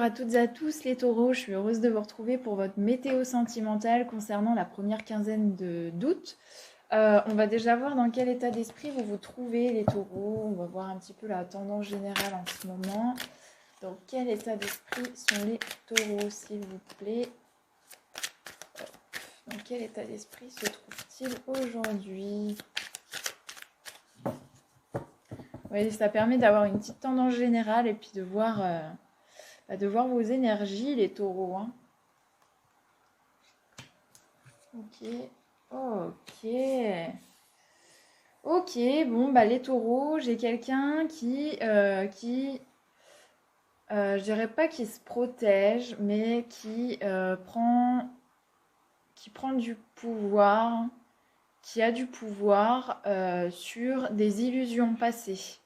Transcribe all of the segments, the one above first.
à toutes et à tous les taureaux, je suis heureuse de vous retrouver pour votre météo sentimentale concernant la première quinzaine d'août. On va déjà voir dans quel état d'esprit vous vous trouvez les taureaux. On va voir un petit peu la tendance générale en ce moment. Dans quel état d'esprit sont les taureaux, s'il vous plaît? Dans quel état d'esprit se trouve-t-il aujourd'hui? Oui, ça permet d'avoir une petite tendance générale et puis de voir vos énergies, les taureaux. Hein. Ok, ok. Ok, bon, bah les taureaux, j'ai quelqu'un je dirais pas qui se protège, mais qui prend du pouvoir, qui a du pouvoir sur des illusions passées.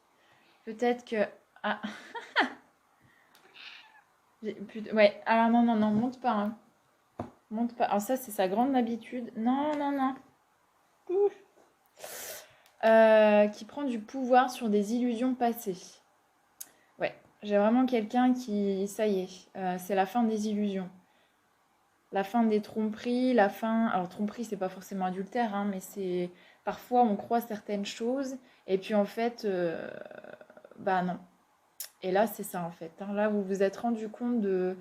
Peut-être que... Ah, ouais, alors non, non, non, monte pas, hein. Monte pas. Alors ça, c'est sa grande habitude. Non, non, non. Ouf. Qui prend du pouvoir sur des illusions passées. Ouais, j'ai vraiment quelqu'un qui, ça y est, c'est la fin des illusions. La fin des tromperies, la fin... Alors tromperie, c'est pas forcément adultère, hein, mais c'est... Parfois, on croit certaines choses, et puis en fait, bah non. Et là, c'est ça en fait. Hein. Là, vous vous êtes rendu compte de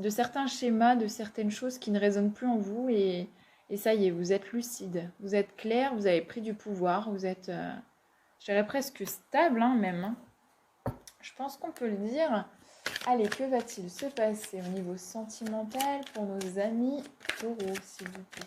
certains schémas, de certaines choses qui ne résonnent plus en vous, et ça y est, vous êtes lucide. Vous êtes clair, vous avez pris du pouvoir, vous êtes, je dirais presque stable, hein, même. Hein. Je pense qu'on peut le dire. Allez, que va-t-il se passer au niveau sentimental pour nos amis taureaux, s'il vous plaît?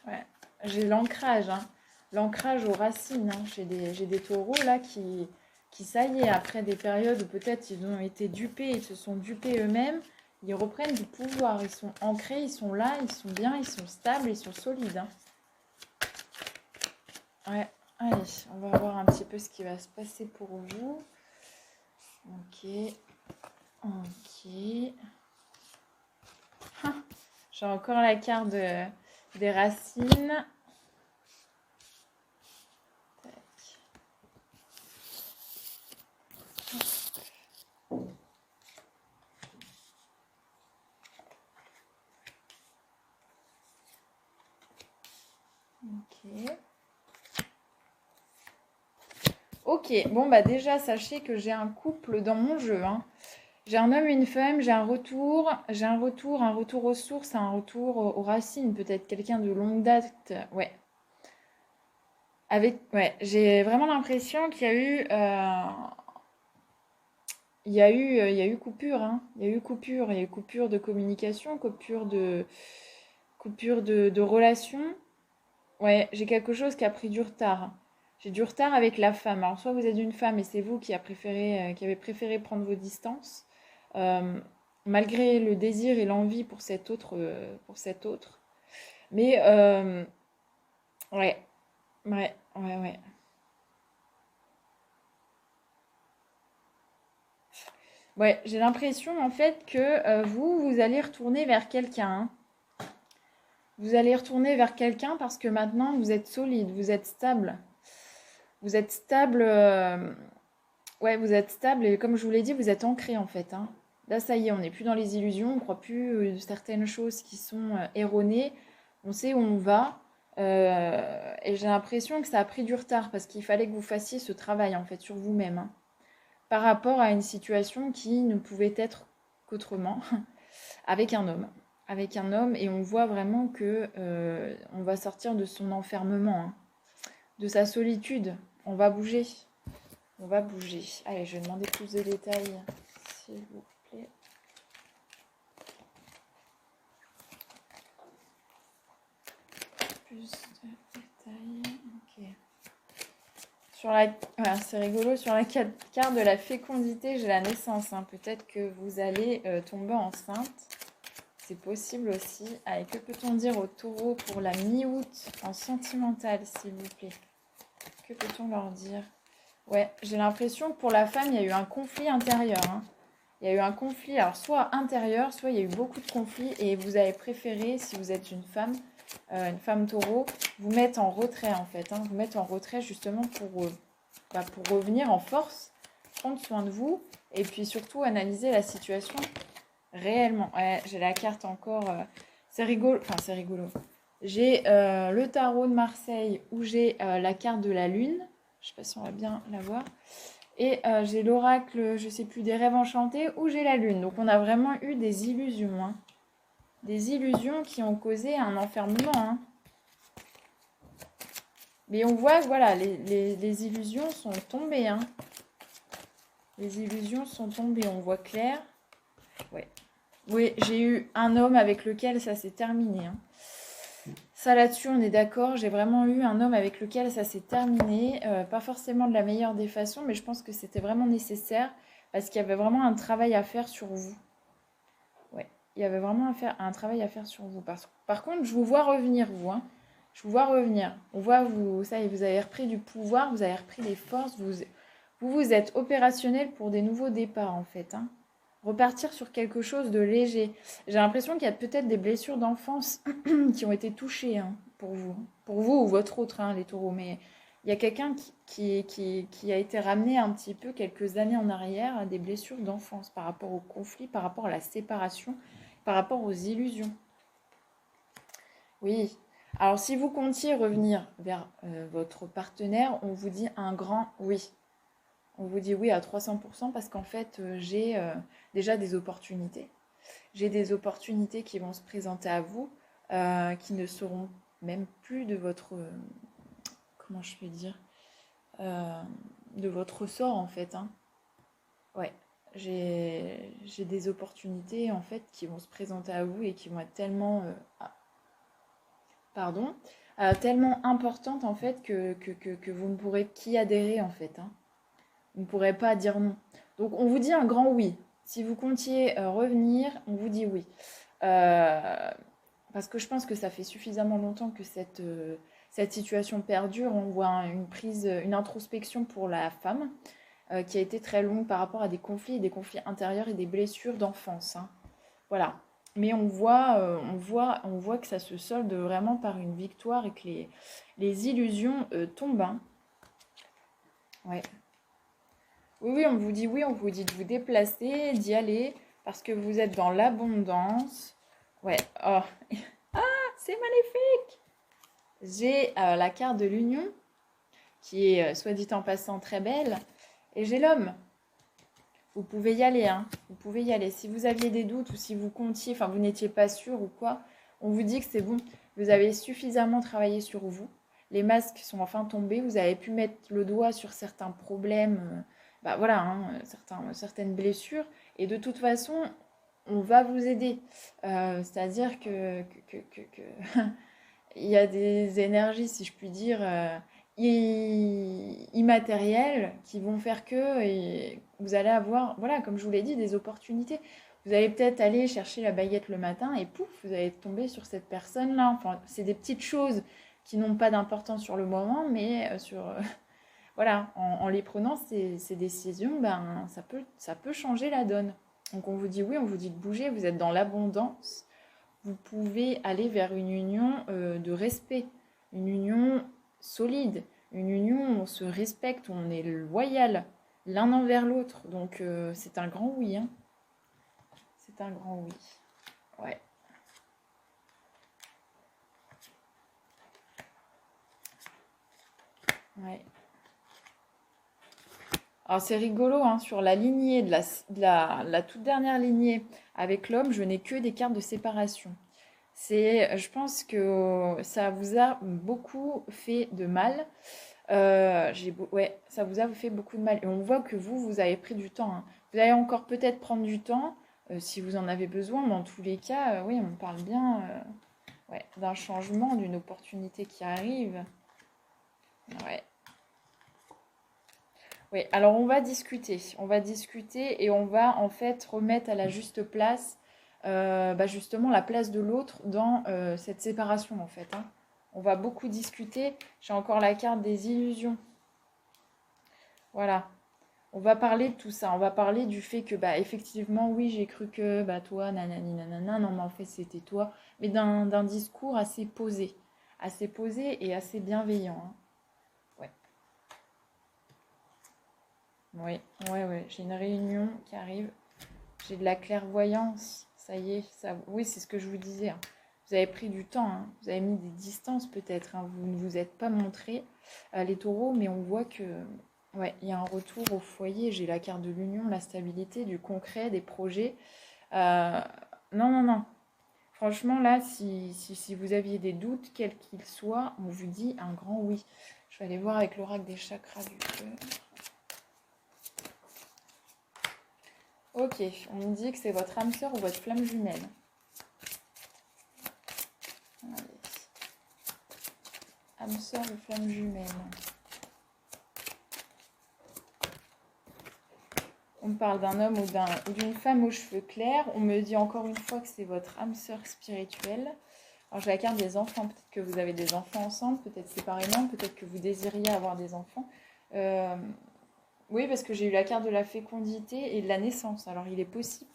Ouais, j'ai l'ancrage, hein. L'ancrage aux racines. Hein. J'ai des taureaux là qui, ça y est, après des périodes où peut-être ils ont été dupés, ils se sont dupés eux-mêmes, ils reprennent du pouvoir. Ils sont ancrés, ils sont là, ils sont bien, ils sont stables, ils sont solides. Hein. Ouais, allez, on va voir un petit peu ce qui va se passer pour vous. Ok, ok. Ah, j'ai encore la carte des racines. Tac. Ok. Ok, bon bah déjà sachez que j'ai un couple dans mon jeu. Hein. J'ai un homme et une femme, j'ai un retour aux sources, un retour aux racines, peut-être quelqu'un de longue date. Ouais. Ouais, j'ai vraiment l'impression qu'il y a eu, il y a eu coupure, hein. Il y a eu coupure, il y a eu coupure de communication, coupure de relation. Ouais, j'ai quelque chose qui a pris du retard. J'ai du retard avec la femme. Alors, soit vous êtes une femme et c'est vous qui avez préféré prendre vos distances, euh, malgré le désir et l'envie pour cet autre, pour cet autre. Mais, ouais, ouais, ouais, ouais. Ouais, j'ai l'impression en fait que vous allez retourner vers quelqu'un. Hein. Vous allez retourner vers quelqu'un parce que maintenant vous êtes solide, vous êtes stable. Vous êtes stable. Ouais, vous êtes stable et comme je vous l'ai dit, vous êtes ancré en fait. Hein. Là, ça y est, on n'est plus dans les illusions, on ne croit plus certaines choses qui sont erronées. On sait où on va. Et j'ai l'impression que ça a pris du retard parce qu'il fallait que vous fassiez ce travail en fait sur vous-même. Hein, par rapport à une situation qui ne pouvait être qu'autrement avec un homme. Avec un homme et on voit vraiment que on va sortir de son enfermement, hein, de sa solitude. On va bouger. On va bouger. Allez, je vais demander plus de détails, s'il vous plaît. Plus de détails. Ok. Voilà, c'est rigolo. Sur la carte de la fécondité, j'ai la naissance. Hein. Peut-être que vous allez tomber enceinte. C'est possible aussi. Allez, que peut-on dire au taureau pour la mi-août en sentimental, s'il vous plaît? Que peut-on leur dire? Ouais, j'ai l'impression que pour la femme, il y a eu un conflit intérieur. Hein. Il y a eu un conflit, alors soit intérieur, soit il y a eu beaucoup de conflits et vous avez préféré, si vous êtes une femme taureau, vous mettre en retrait en fait. Hein, vous mettre en retrait justement pour pour revenir en force, prendre soin de vous et puis surtout analyser la situation réellement. Ouais, j'ai la carte encore. C'est rigolo. Enfin, c'est rigolo. J'ai le tarot de Marseille où j'ai la carte de la lune. Je sais pas si on va bien la voir. Et j'ai l'oracle, je sais plus, des rêves enchantés où j'ai la lune. Donc on a vraiment eu des illusions. Hein. Des illusions qui ont causé un enfermement. Hein. Mais on voit que voilà, les illusions sont tombées. Hein. Les illusions sont tombées, on voit clair. Ouais. Oui, j'ai eu un homme avec lequel ça s'est terminé. Hein. Ça là-dessus, on est d'accord. J'ai vraiment eu un homme avec lequel ça s'est terminé. Pas forcément de la meilleure des façons, mais je pense que c'était vraiment nécessaire parce qu'il y avait vraiment un travail à faire sur vous. Ouais, il y avait vraiment un travail à faire sur vous. Par contre, je vous vois revenir, vous. Hein. Je vous vois revenir. On voit, vous, ça y est, vous avez repris du pouvoir, vous avez repris des forces. Vous êtes opérationnel pour des nouveaux départs, en fait. Hein. Repartir sur quelque chose de léger. J'ai l'impression qu'il y a peut-être des blessures d'enfance qui ont été touchées hein, pour vous. Pour vous ou votre autre, hein, les taureaux. Mais il y a quelqu'un qui a été ramené un petit peu quelques années en arrière à des blessures d'enfance par rapport au conflit, par rapport à la séparation, par rapport aux illusions. Oui. Alors, si vous comptiez revenir vers votre partenaire, on vous dit un grand oui. On vous dit oui à 300% parce qu'en fait, j'ai déjà des opportunités. J'ai des opportunités qui vont se présenter à vous, qui ne seront même plus de votre... comment je peux dire de votre sort, en fait. Hein. Ouais. J'ai des opportunités, en fait, qui vont se présenter à vous et qui vont être tellement... pardon. Tellement importantes, en fait, que vous ne pourrez qu'y adhérer, en fait. Hein. Vous ne pourrez pas dire non. Donc on vous dit un grand oui. Si vous comptiez revenir, on vous dit oui. Parce que je pense que ça fait suffisamment longtemps que cette situation perdure. On voit une introspection pour la femme qui a été très longue par rapport à des conflits intérieurs et des blessures d'enfance. Hein. Voilà. Mais on voit que ça se solde vraiment par une victoire et que les illusions tombent. Hein. Ouais. Oui, on vous dit oui, on vous dit de vous déplacer, d'y aller, parce que vous êtes dans l'abondance. Ouais, oh, c'est maléfique! J'ai la carte de l'union, qui est, soit dit en passant, très belle, et j'ai l'homme. Vous pouvez y aller, hein. Vous pouvez y aller. Si vous aviez des doutes ou si vous comptiez, enfin vous n'étiez pas sûr ou quoi, on vous dit que c'est bon. Vous avez suffisamment travaillé sur vous. Les masques sont enfin tombés. Vous avez pu mettre le doigt sur certains problèmes, bah voilà, hein, certaines blessures. Et de toute façon, on va vous aider. C'est-à-dire que il y a des énergies, si je puis dire, immatérielles qui vont faire que et vous allez avoir, voilà, comme je vous l'ai dit, des opportunités. Vous allez peut-être aller chercher la baguette le matin et pouf, vous allez tomber sur cette personne-là. Enfin, c'est des petites choses qui n'ont pas d'importance sur le moment, mais voilà, en les prenant, ces décisions, ben, ça peut changer la donne. Donc on vous dit oui, on vous dit de bouger, vous êtes dans l'abondance vous pouvez aller vers une union de respect, une union solide, une union où on se respecte, où on est loyal l'un envers l'autre. Donc c'est un grand oui. Hein. C'est un grand oui. Ouais. Ouais. Alors c'est rigolo, hein, sur la lignée la toute dernière lignée avec l'homme, je n'ai que des cartes de séparation. Je pense que ça vous a beaucoup fait de mal. Ouais, ça vous a fait beaucoup de mal. Et on voit que vous avez pris du temps. Hein. Vous allez encore peut-être prendre du temps si vous en avez besoin, mais en tous les cas, oui, on parle bien ouais, d'un changement, d'une opportunité qui arrive. Ouais. Oui, alors on va discuter. On va discuter et on va en fait remettre à la juste place, bah, justement, la place de l'autre dans cette séparation en fait. Hein. On va beaucoup discuter. J'ai encore la carte des illusions. Voilà. On va parler de tout ça. On va parler du fait que, bah, effectivement, oui, j'ai cru que, bah, toi, nanani, nanana, non, mais en fait, c'était toi. Mais d'un discours assez posé et assez bienveillant. Hein. Ouais. Oui, ouais, ouais. J'ai une réunion qui arrive. J'ai de la clairvoyance. Ça y est. Ça... Oui, c'est ce que je vous disais, hein. Vous avez pris du temps, hein. Vous avez mis des distances peut-être, hein. Vous ne vous êtes pas montré les taureaux, mais on voit que ouais, il y a un retour au foyer. J'ai la carte de l'union, la stabilité, du concret, des projets. Euh, Non, non, non. Franchement, là, si vous aviez des doutes, quels qu'ils soient, on vous dit un grand oui. Je vais aller voir avec l'oracle des chakras du cœur. Ok, on me dit que c'est votre âme sœur ou votre flamme jumelle. Allez. Âme sœur ou flamme jumelle. On me parle d'un homme ou d'une femme aux cheveux clairs. On me dit encore une fois que c'est votre âme sœur spirituelle. Alors j'ai la carte des enfants. Peut-être que vous avez des enfants ensemble, peut-être séparément, peut-être que vous désiriez avoir des enfants. Euh, oui, parce que j'ai eu la carte de la fécondité et de la naissance. Alors il est possible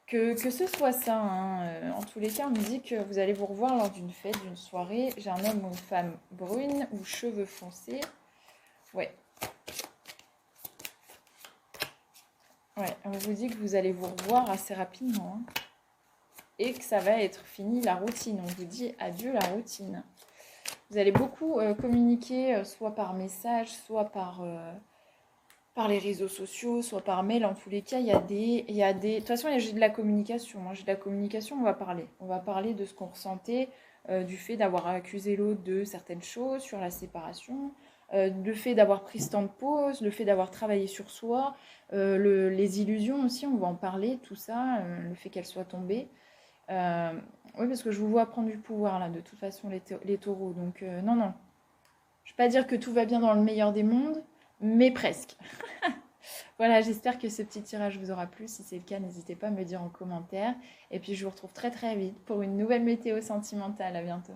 que ce soit ça, hein. En tous les cas, on me dit que vous allez vous revoir lors d'une fête, d'une soirée. J'ai un homme ou une femme brune ou cheveux foncés. Ouais. Ouais, on vous dit que vous allez vous revoir assez rapidement, hein, et que ça va être fini la routine. On vous dit adieu la routine. Vous allez beaucoup communiquer, soit par message, soit par les réseaux sociaux, soit par mail. En tous les cas, De toute façon, j'ai de la communication. Moi, j'ai de la communication, on va parler. On va parler de ce qu'on ressentait, du fait d'avoir accusé l'autre de certaines choses, sur la séparation, le fait d'avoir pris ce temps de pause, le fait d'avoir travaillé sur soi, les illusions aussi, on va en parler, tout ça, le fait qu'elles soient tombées. Euh, oui, parce que je vous vois prendre du pouvoir, là, de toute façon, les taureaux. Donc, non, non. Je ne vais pas dire que tout va bien dans le meilleur des mondes, mais presque. Voilà, j'espère que ce petit tirage vous aura plu. Si c'est le cas, n'hésitez pas à me dire en commentaire. Et puis, je vous retrouve très très vite pour une nouvelle météo sentimentale. À bientôt.